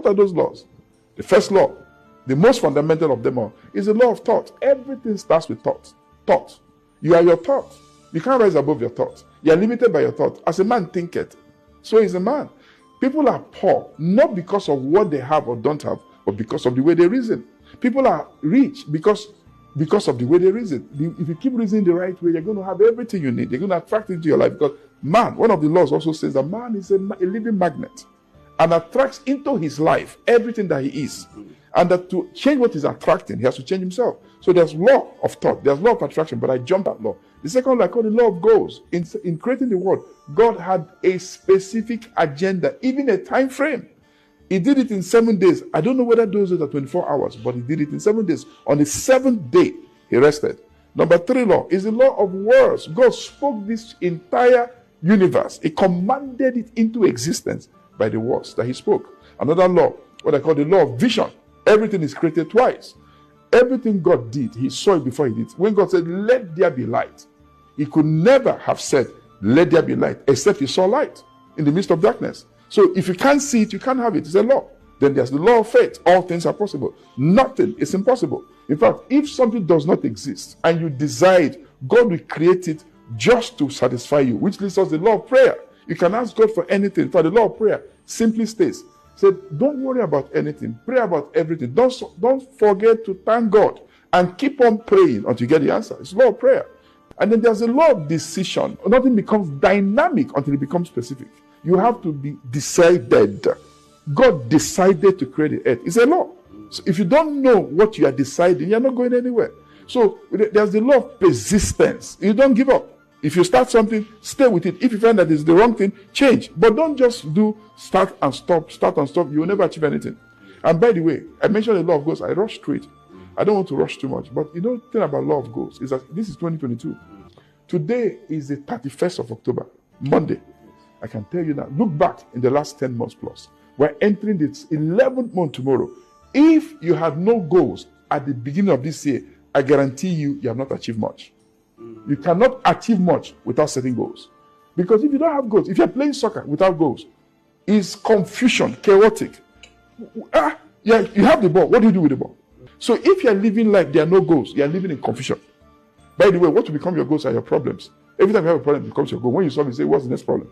What are those laws? The first law, the most fundamental of them all, is the law of thought. Everything starts with thought. Thought. You are your thought. You can't rise above your thought. You are limited by your thought. As a man thinketh, so is a man. People are poor, not because of what they have or don't have, but because of the way they reason. People are rich because of the way they reason. If you keep reasoning the right way, you're going to have everything you need. You're going to attract into your life, because man, one of the laws also says that man is a living magnet and attracts into his life everything that he is. And that to change what is attracting, he has to change himself. So there's law of thought, there's law of attraction, but I jumped that law. The second law I call the law of goals. In creating the world, God had a specific agenda, even a time frame. He did it in 7 days. I don't know whether those days are 24 hours, but he did it in 7 days. On the seventh day, he rested. Number 3 law is the law of words. God spoke this entire universe. He commanded it into existence by the words that he spoke. Another law, what I call the law of vision. Everything is created twice. Everything God did, he saw it before he did. When God said, let there be light, he could never have said, let there be light, except he saw light in the midst of darkness. So if you can't see it, you can't have it. It's a law. Then there's the law of faith. All things are possible. Nothing is impossible. In fact, if something does not exist and you decide, God will create it just to satisfy you, which leads us to the law of prayer. You can ask God for anything. For the law of prayer simply states, said, don't worry about anything. Pray about everything. Don't forget to thank God and keep on praying until you get the answer. It's law of prayer. And then there's a law of decision. Nothing becomes dynamic until it becomes specific. You have to be decided. God decided to create the earth. It's a law. So if you don't know what you are deciding, you're not going anywhere. So there's the law of persistence. You don't give up. If you start something, stay with it. If you find that it's the wrong thing, change. But don't just do start and stop. You will never achieve anything. And by the way, I mentioned the law of goals. I rushed through it. I don't want to rush too much. But you know the thing about law of goals is that this is 2022. Today is the 31st of October, Monday. I can tell you now, look back in the last 10 months plus. We're entering this 11th month tomorrow. If you had no goals at the beginning of this year, I guarantee you have not achieved much. You cannot achieve much without setting goals. Because if you don't have goals, if you're playing soccer without goals, it's confusion, chaotic. You have the ball. What do you do with the ball? So if you're living like there are no goals, you're living in confusion. By the way, what will become your goals are your problems. Every time you have a problem, it becomes your goal. When you solve it, you say, what's the next problem?